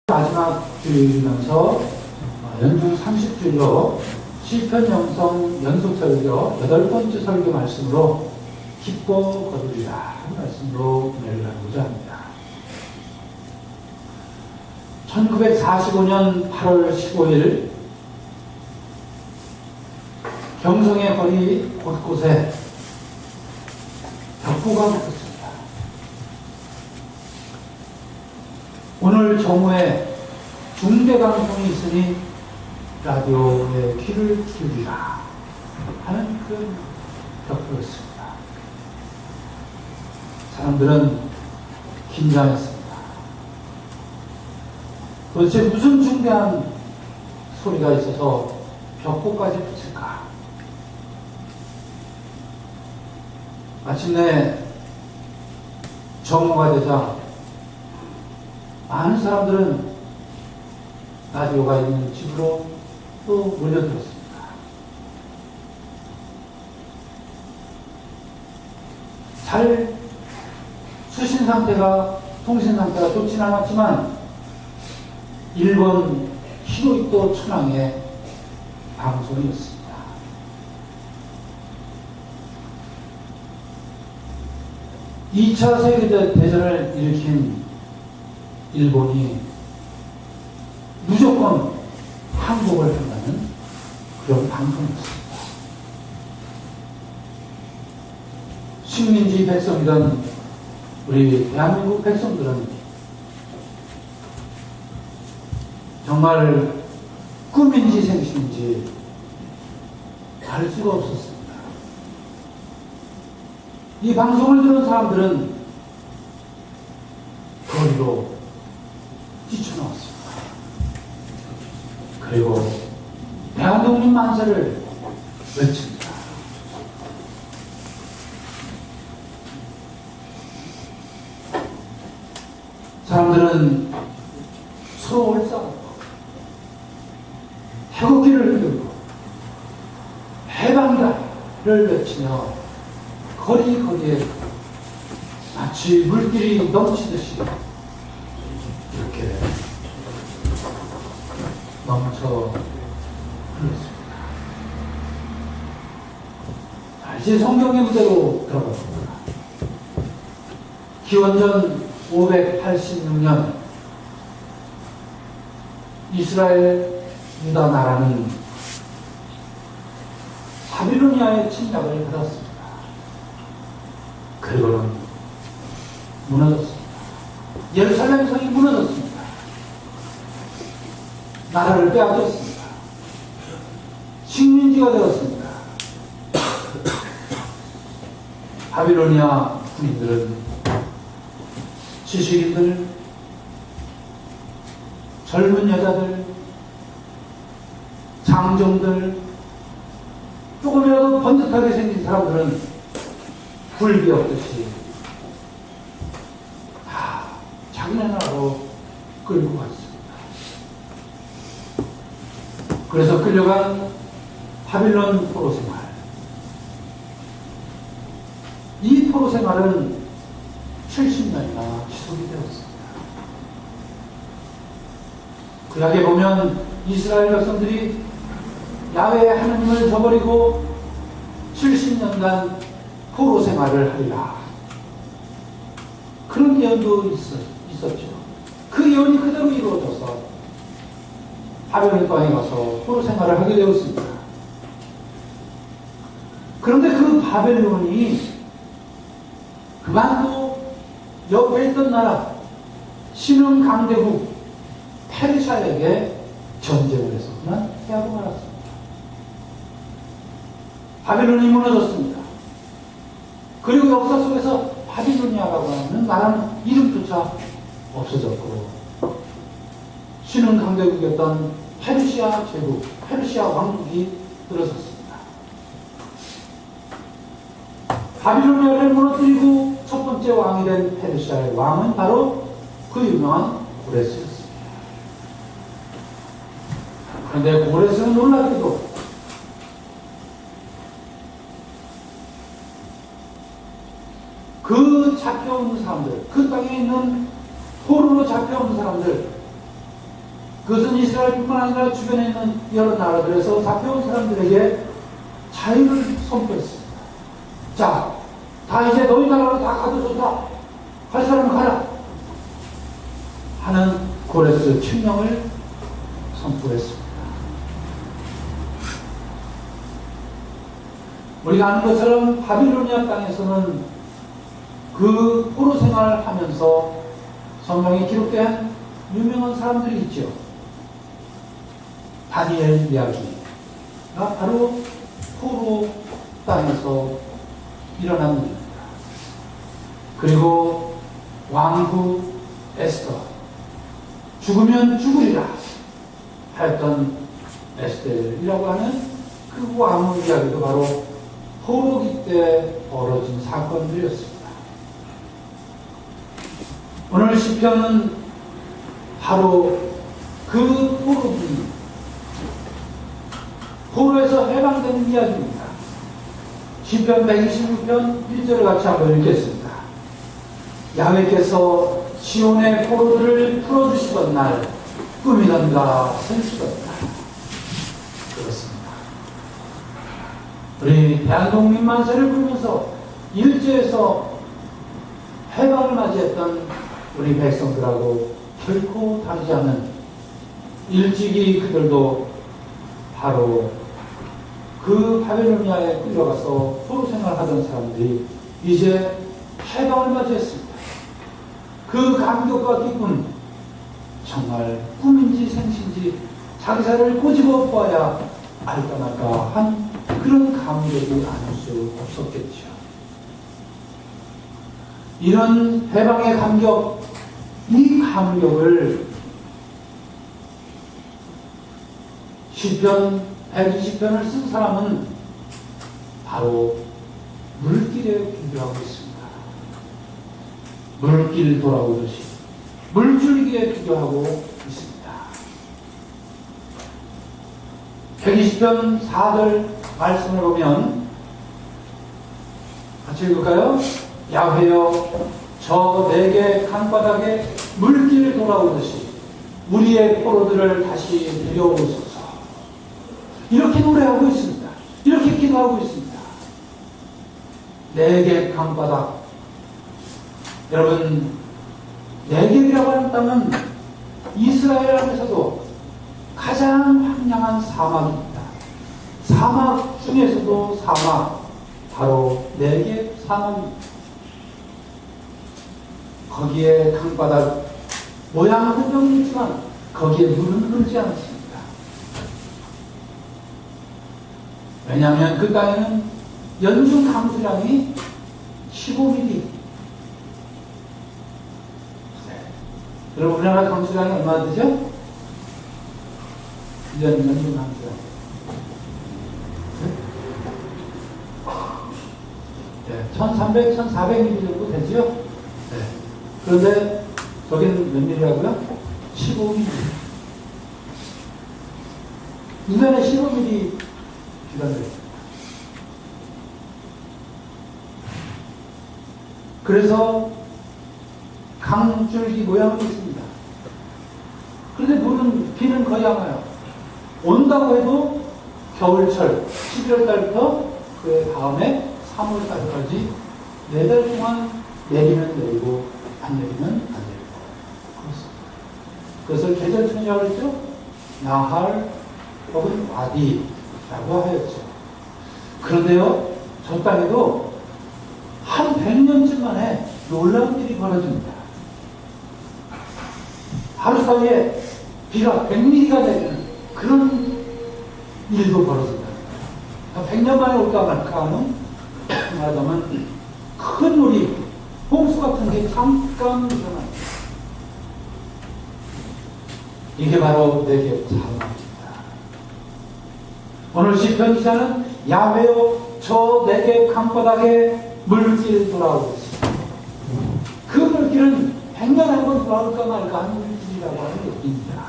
마지막 주일이면서 연중 30주일로 시편 영성 연속 설교 8번째 설교 말씀으로 기뻐 거두리라 하는 말씀으로 은혜를 나누고자 합니다. 1945년 8월 15일 경성의 거리 곳곳에 벽보가 붙었습니다. 오늘 정오에 중대방송이 있으니 라디오에 귀를 기울이라 하는 그 벽보였습니다. 사람들은 긴장했습니다. 도대체 무슨 중대한 소리가 있어서 벽보까지 붙일까? 마침내 정오가 되자 많은 사람들은 라디오가 있는 집으로 또 몰려들었습니다. 잘 수신 상태가, 통신 상태가 좋진 않았지만 일본 히로이토 천황의 방송이었습니다. 이 2차 세계대전을 일으킨 일본이 무조건 항복을 한다는 그런 방송이었습니다. 식민지 백성이던 우리 대한민국 백성들은 정말 꿈인지 생신인지 알 수가 없었습니다. 이 방송을 들은 사람들은 거리로 뛰쳐나왔습니다. 그리고 대한독립 만세를 외칩니다. 사람들은 서로를 싸우고 태극기를 흔들고 해방이다를 외치며 거리거리에 마치 물길이 넘치듯이 이렇게 넘쳐 흘렀습니다. 이제 성경의 무대로 들어갔습니다. 기원전 586년 이스라엘 유다 나라는 바빌로니아의 침략을 받았습니다. 그리고는 무너졌습니다. 예루살렘 성이 무너졌습니다. 나라를 빼앗겼습니다. 식민지가 되었습니다. 바빌로니아 군인들은 지식인들, 젊은 여자들, 장정들, 조금이라도 번듯하게 생긴 사람들은 굴비 없듯이 다 자기네 나라로 끌고 갔습니다. 그래서 끌려간 바빌론 포로 생활. 이 포로 생활은 70년이나 지속이 되었습니다. 구약에 보면 이스라엘 백성들이 야훼 하나님을 저버리고 70년간 포로 생활을 하리라. 그런 예언도 있었죠. 그 예언이 그대로 이루어져서 바벨론 땅에 가서 포로 생활을 하게 되었습니다. 그런데 그 바벨론이 그만도 옆에 있던 나라 신흥 강대국 페르시아에게 전쟁을 해서 그만 패하고 말았습니다. 바벨론이 무너졌습니다. 그리고 역사 속에서 바빌로니아라고 하는 나라는 이름조차 없어졌고 신흥 강대국이었던 페르시아 제국, 페르시아 왕국이 들어섰습니다. 바빌로니아를 무너뜨리고 첫 번째 왕이 된 페르시아의 왕은 바로 그 유명한 고레스였습니다. 그런데 고레스는 놀랍게도 그 잡혀온 사람들, 그 땅에 있는 포로로 잡혀온 사람들, 그것은 이스라엘뿐만 아니라 주변에 있는 여러 나라들에서 잡혀온 사람들에게 자유를 선포했습니다. 자, 다 이제 너희 나라로 다 가도 좋다. 갈 사람 가라. 하는 고레스 칙령을 선포했습니다. 우리가 아는 것처럼 바빌로니아 땅에서는 그 포로 생활을 하면서 성경에 기록된 유명한 사람들이 있죠. 다니엘 이야기가 바로 포로 땅에서 일어난 일입니다. 그리고 왕후 에스더, 죽으면 죽으리라 하였던 에스더이라고 하는 그 왕후 이야기도 바로 포로기 때 벌어진 사건들이었습니다. 오늘 시편은 바로 그 포로에서 해방되는 이야기입니다. 시편 126편 1절을 같이 한번 읽겠습니다. 야훼께서 시온의 포로들을 풀어주시던 날 꿈이던가 생수던가. 그렇습니다. 우리 대한독립 만세를 부르면서 일제에서 해방을 맞이했던 우리 백성들하고 결코 다르지 않은 일찍이 그들도 바로 그 바벨로니아에 끌려가서 포로 생활하던 사람들이 이제 해방을 맞이했습니다. 그 감격과 기쁨, 정말 꿈인지 생신지 자기 살을 꼬집어 보아야 알까 말까 한 그런 감격이 아닐 수 없었겠죠. 이런 해방의 감격, 이 감격을 시편 120편을 쓴 사람은 바로 물길에 비교하고 있습니다. 물길 돌아오듯이 물줄기에 비교하고 있습니다. 120편 4절 말씀을 보면 같이 읽을까요? 야훼여 저 내게 강바닥에 물길 돌아오듯이 우리의 포로들을 다시 데려오소서. 이렇게 노래하고 있습니다. 이렇게 기도하고 있습니다. 내게 강바닥. 여러분, 내게이라고 하는 땅은 이스라엘 안에서도 가장 황량한 사막입니다. 사막 중에서도 사막, 바로 내게 사막입니다. 거기에 강바닥 모양 흔적은 있지만 거기에 물은 흐르지 않습니다. 왜냐하면 그 땅에는 연중 강수량이 15mm. 여러분, 우리나라 강수량이 얼마나 되죠? 1년 연중 강수량. 네. 1300, 1400mm 정도 되죠? 네. 그런데 저기는 몇 밀리라고요? 15mm. 1년에 15mm 비가 내립니다. 그래서 강줄기 모양이 있습니다. 그런데 비는 거의 안 와요. 온다고 해도 겨울철 11월 달부터 그 다음에 3월 달까지 4달 동안 내리면 내리고 안 내리면 안 내리고 그렇습니다. 그것을 계절천이라고 했죠. 나할 혹은 와디라고 하였죠. 그런데요, 저 땅에도 한 100년쯤 만에 놀라운 일이 벌어집니다. 하루 사이에 비가 100mm가 내리는 그런 일도 벌어집니다. 100년 만에 올까 말까 하는, 말하자면 큰 물이, 홍수 같은 게 잠깐 일어납니다. 이게 바로 내게 사랑입니다. 오늘 시편 기자는 야훼여 저 내게 강바닥에 물길 돌아오겠습니다. 그 물길은 100년에 한 번 돌아올까 말까 하는 물길이라고 하는 것입니다.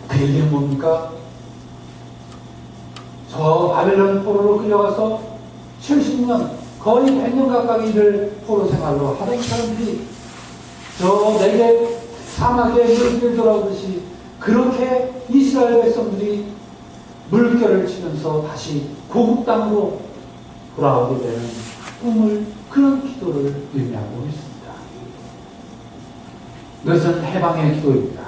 그 얘기는 뭡니까? 저 바벨론 포로로 끌려가서 70년, 거의 100년 가까이를 포로 생활로 하던 사람들이 저 내게 사막에 물길 돌아오듯이 그렇게 이스라엘 백성들이 물결을 치면서 다시 고국 땅으로 돌아오게 되는 꿈을, 그런 기도를 의미하고 있습니다. 이것은 해방의 기도입니다.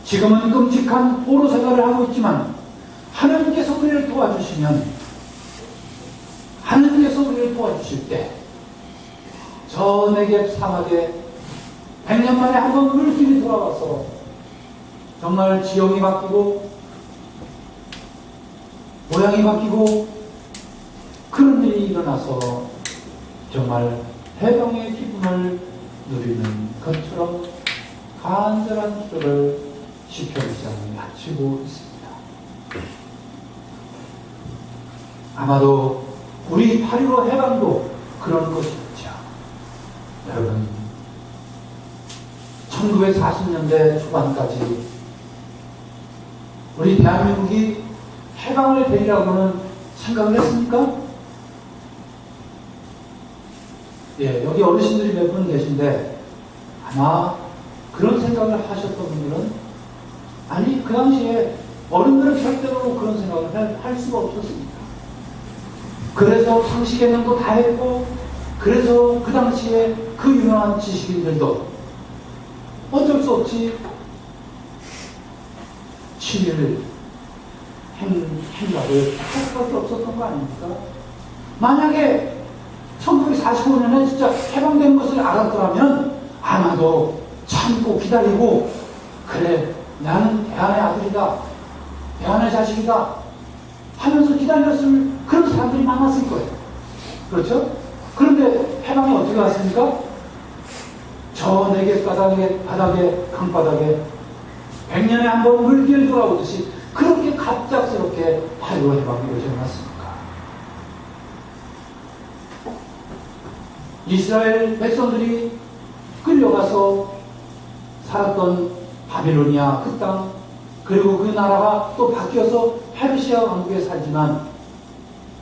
지금은 끔찍한 포로 생활을 하고 있지만 하나님께서 우리를 도와주시면, 하나님께서 우리를 도와주실 때 저 네겝 사막에 100년 만에 한 번 물길이 돌아와서 정말 지형이 바뀌고 모양이 바뀌고 그런 일이 일어나서 정말 해방의 기쁨을 누리는 것처럼 간절한 기도를 시편장이 바치고 있습니다. 아마도 우리 8.15 해방도 그런 것이겠죠. 여러분, 1940년대 초반까지 우리 대한민국이 해방을 되리라고는 생각을 했습니까? 예, 여기 어르신들이 몇 분 계신데 아마 그런 생각을 하셨던 분들은, 아니, 그 당시에 어른들은 절대로 그런 생각을 할 수가 없었습니다. 그래서 상식 개념도 다 했고, 그래서 그 당시에 그 유명한 지식인들도 어쩔 수 없이 친일 행각을 할 수밖에 없었던 거 아닙니까? 만약에 1945년에 진짜 해방된 것을 알았더라면 아마도 참고 기다리고, 그래, 나는 대한의 아들이다, 대한의 자식이다 하면서 기다렸을 그런 사람들이 많았을 거예요. 그렇죠? 그런데 해방이 어떻게 왔습니까? 저 네겝 바닥에 강바닥에 100년에 한 번 물길 돌아오듯이 그렇게 갑작스럽게 8.15 해방이 오셔났습니까? 이스라엘 백성들이 끌려가서 살았던 바빌로니아 그 땅, 그리고 그 나라가 또 바뀌어서 페르시아 왕국에 살지만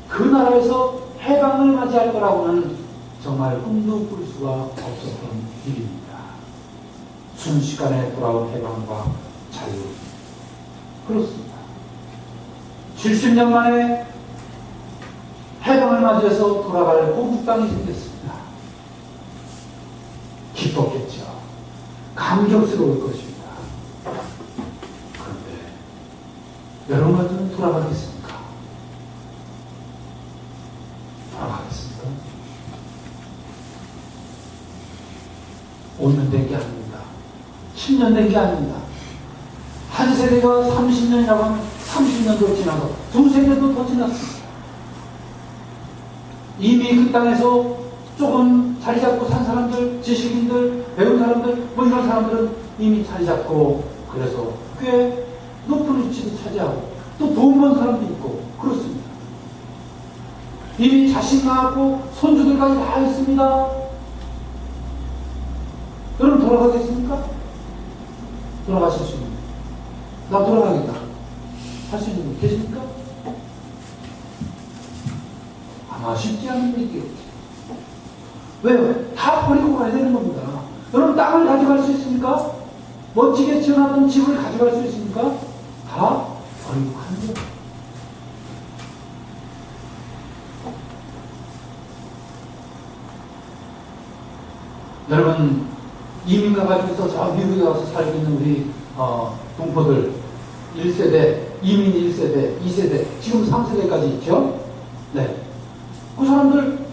그 나라에서 해방을 맞이할 거라고는 정말 꿈도 꿀 수가 없었던 일입니다. 순식간에 돌아온 해방과 자유. 그렇습니다. 70년 만에 해방을 맞이해서 돌아갈 고국 땅이 생겼습니다. 기뻤겠죠. 감격스러울 것입니다. 그런데 여러분 같으면 돌아가겠습니까? 돌아가겠습니까? 5년 된 게 아닙니다. 10년 된 게 아닙니다. 한 세대가 30년이라고 하면 30년도 지나서 두 세대도 더 지났습니다. 이미 그 땅에서 조금 자리 잡고 산 사람들, 지식인들, 배운 사람들, 뭐 이런 사람들은 이미 자리 잡고, 그래서 꽤 높은 위치도 차지하고 또 돈 번 사람도 있고 그렇습니다. 이미 자식 낳았고 손주들까지 다 있습니다. 여러분 돌아가겠습니까? 돌아가실 수 있는, 나 돌아가겠다 할 수 있는 분 계십니까? 아마 쉽지 않은 일이겠죠. 왜요? 다 버리고 가야 되는 겁니다. 여러분 땅을 가져갈 수 있습니까? 멋지게 지어놨던 집을 가져갈 수 있습니까? 다 버리고 가는 거예요. 여러분 이민 가가지고서 저 미국에 가서 살고 있는 우리 동포들 1세대, 이민 1세대, 2세대, 지금 3세대까지 있죠? 네. 그 사람들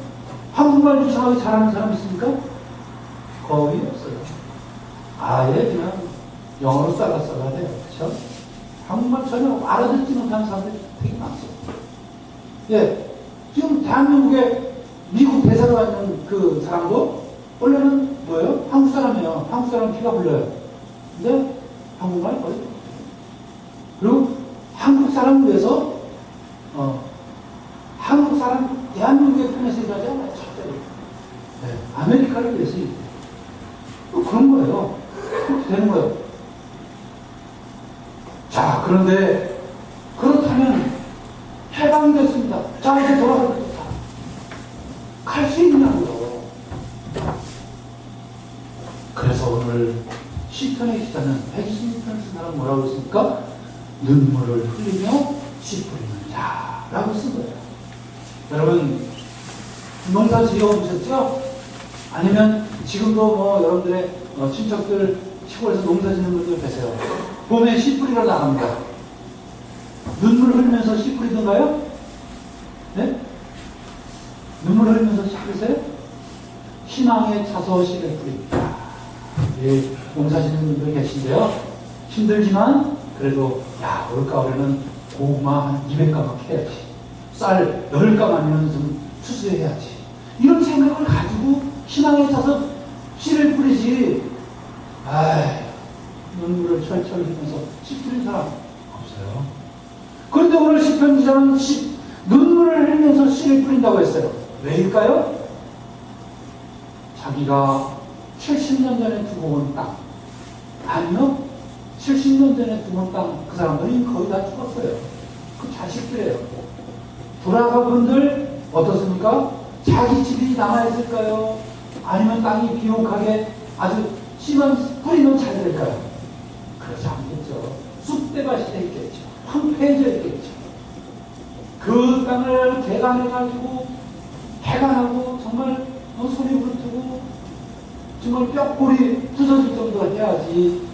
한국말 유창하게 잘하는 사람 있습니까? 거의 없어요. 아예 그냥 영어로 쌀라쌀라해요. 그렇죠? 한국말 전혀 알아듣지 못하는 사람들이 되게 많습니다. 예, 지금 대한민국에 미국 대사로 와 있는 그 사람도 원래는 뭐예요? 한국 사람이에요. 한국 사람 피가 불려요. 근데 한국말 거의 없어요. 그리고 한국 사람을 위해서 한국 사람, 대한민국의 편에서 일하지 않아요. 절대로. 네, 아메리카를 위해서 일해요. 그런 거예요. 그렇게 되는 거예요. 자, 그런데 그렇다면 해방이 됐습니다. 자, 이제 돌아가겠다. 갈 수 있냐고요. 그래서 120편의 기사는 120편을 쓴 사람 뭐라고 했습니까? 눈물을 흘리며 씨 뿌리는 자라고 쓴 거예요. 여러분 농사 지어보셨죠? 아니면 지금도 뭐 여러분들의 친척들 시골에서 농사 짓는 분들 계세요. 봄에 씨 뿌리러 나갑니다. 눈물을 흘리면서 씨 뿌리던가요? 네? 눈물을 흘리면서 씨 뿌리세요? 희망에 차서 씨를 뿌립니다. 예, 농사 짓는 분들 계신데요. 힘들지만 그래도 야 올가을에는 고구마 한 200가마 캐야지. 쌀 10가마면 좀 추수해야지. 이런 생각을 가지고 희망에 차서 씨를 뿌리지. 아이, 눈물을 철철 흘리면서 씨 뿌린 사람 없어요. 그런데 오늘 시편 기자는 눈물을 흘리면서 씨를 뿌린다고 했어요. 왜일까요? 자기가 70년 전에 두고 온 땅, 아니요, 70년 전에 두고 온 땅, 그 사람들이 거의 다 죽었어요. 그 자식들이에요. 돌아가 분들 어떻습니까? 자기 집이 남아있을까요? 아니면 땅이 비옥하게 아주 씨만 뿌리면 잘 될까요? 그렇지 않겠죠. 쑥대밭이 돼 있겠죠. 황폐해져 있겠죠. 그 땅을 개간해가지고 해가 나고 정말 소리 부르트고 정말 뼈골이 부서질 정도가 돼야지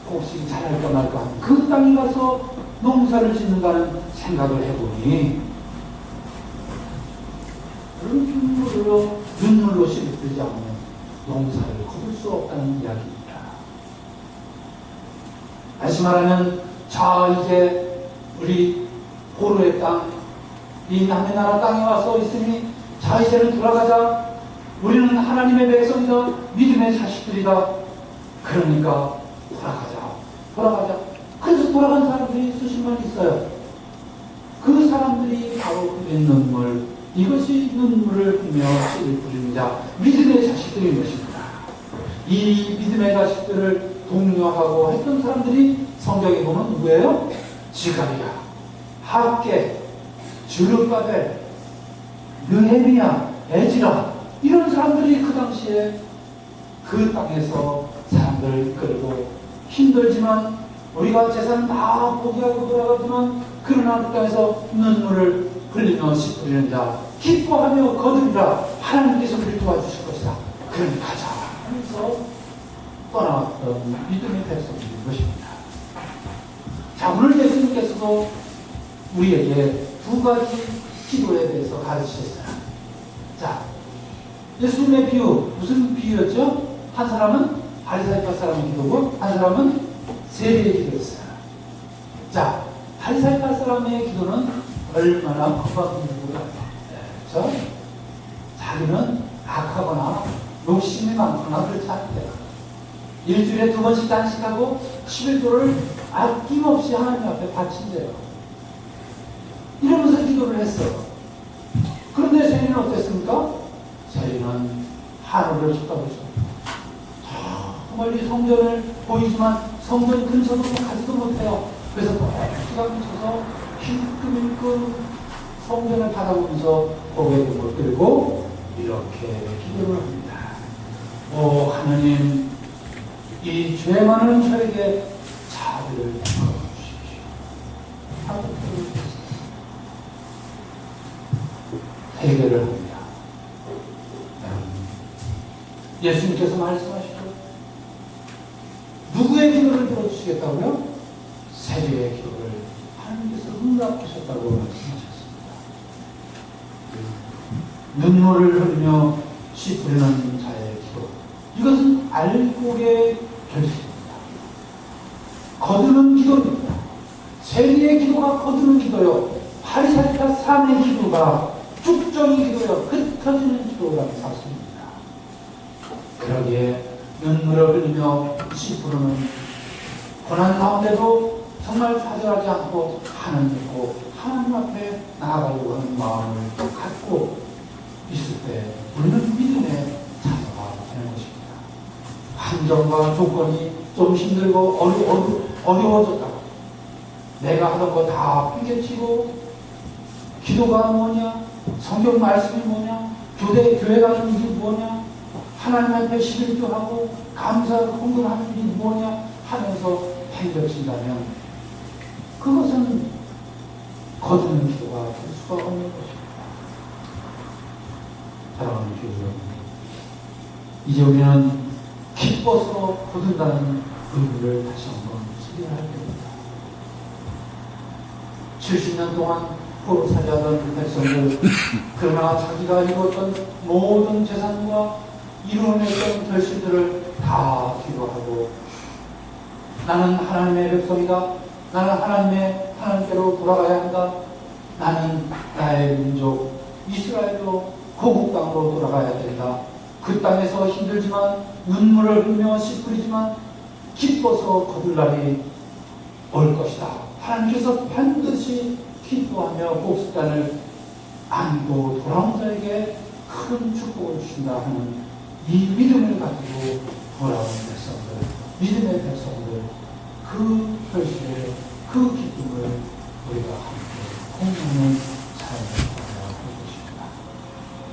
혹시 잘할까 말까 하는 그 땅에 가서 농사를 짓는다는 생각을 해보니 그런 눈물로 씨를 뿌리지 않으면 농사를 거둘 수 없다는 이야기입니다. 다시 말하면 자 이제 우리 포로의 땅, 이 남의 나라 땅에 와서 있으니 자 이제는 돌아가자. 우리는 하나님의 백성이다. 믿음의 자식들이다. 그러니까 돌아가자. 그래서 돌아간 사람들이 수십만 있어요. 그 사람들이 바로 그의 눈물, 이것이 눈물을 흘리며 씨를 뿌리는 자, 믿음의 자식들인 것입니다. 이 믿음의 자식들을 독려하고 했던 사람들이 성경에 보면 누구예요? 지가리야, 학개, 주르바벨, 느헤미야, 에즈라, 이런 사람들이 그 당시에 그 땅에서 사람들을 이끌고 힘들지만 우리가 재산 다 포기하고 돌아가지만 그러나 그 땅에서 눈물을 흘리며 씨 뿌리는 자, 기뻐하며 거두리라. 하나님께서 우리를 도와주실 것이다. 그러니 가자 하면서 떠나왔던 믿음의 백성들인 것입니다. 자, 오늘 예수님께서도 우리에게 두 가지 기도에 대해서 가르치셨어요. 자, 예수님의 비유, 무슨 비유였죠? 한 사람은 바리사이파 사람의 기도고 한 사람은 세리의 기도였어요. 자, 바리사이파 사람의 기도는 얼마나 겁박한 기도가 그렇죠? 자기는 악하거나 욕심이 많거나 그렇지 않대요. 일주일에 2번씩 단식하고 11조를 아낌없이 하나님 앞에 바친대요. 이러면서 기도를 했어요. 그런데 세리는 어땠습니까? 세리는 하늘을 쳐다보죠. 저 멀리 성전을 보이지만 성전 근처도 가지도 못해요. 그래서 기가 묻혀서 힐끔힐끔 성전을 바라보면서 고개를 들고 이렇게 기도를 합니다. 오 하나님, 이 죄 많은 저에게 자비를 베풀어 주십시오. 해결을 합니다. 예수님께서 말씀하시죠. 누구의 기도를 들어주시겠다고요? 세리의 기도를 하나님께서 응답하셨다고 말씀하셨습니다. 눈물을 흘리며 씨 뿌리는 자의 기도, 이것은 알곡의 결실입니다. 거두는 기도입니다. 세리의 기도가 거두는 기도요, 바리사이파 사람의 기도가 쭉정의 기도요, 흩어지는 기도라는 사실입니다. 그러기에 눈물을 흘리며 씨 뿌리는 고난 가운데도 정말 좌절하지 않고 하나님 믿고 하나님 앞에 나아가려고 하는 마음을 갖고 있을 때 우리는 믿음의 자녀가 되는 것입니다. 환경과 조건이 좀 힘들고 어려워졌다. 내가 하던 거 다 핑계치고 기도가 뭐냐, 성경 말씀이 뭐냐, 교회 가는 일이 뭐냐, 하나님 앞에 11조하고 감사 헌금하는 일이 뭐냐, 하면서 행겨진다면 그것은 거두는 기도가 될 수가 없는 것입니다. 사랑하는 교회 여러분, 이제 우리는 기뻐서 거둔다는 의미를 다시 한번 실현해야 됩니다. 70년 동안 포로 살려던 백성들, 그러나 자기가 이루었던 모든 재산과 이루어냈던 결실들을 다 기도하고, 나는 하나님의 백성이다, 나는 하나님께로 돌아가야 한다, 나는 나의 민족 이스라엘로 고국 땅으로 돌아가야 된다, 그 땅에서 힘들지만 눈물을 흘리며 씨 뿌리지만 기뻐서 거둘 날이 올 것이다, 하나님께서 반드시 기뻐하며 복수단을 안고 돌아온 자에게 큰 축복을 주신다 하는 이 믿음을 가지고 돌아온 백성들, 믿음의 백성들, 그 결실에 그 기쁨을 우리가 함께 공유하는 삶을 살아야 할 것입니다.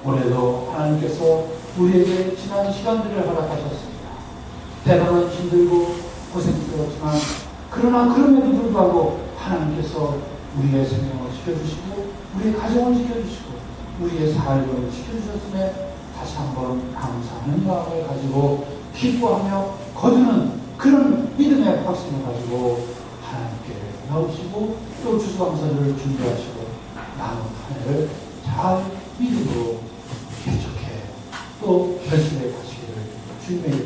올해도 하나님께서 우리에게 지난 시간들을 허락하셨습니다. 때로는 힘들고 고생스러웠지만, 그러나 그럼에도 불구하고 하나님께서 우리의 생명을 지켜주시고 우리의 가정을 지켜주시고 우리의 삶을 지켜주셨음에 다시 한번 감사하는 마음을 가지고 기뻐하며 거두는 그런 믿음의 확신을 가지고 하나님께 나오시고 또 추수감사를 준비하시고 남은 한 해를 잘 믿음으로 개척해 또 결실에 가시기를 주님의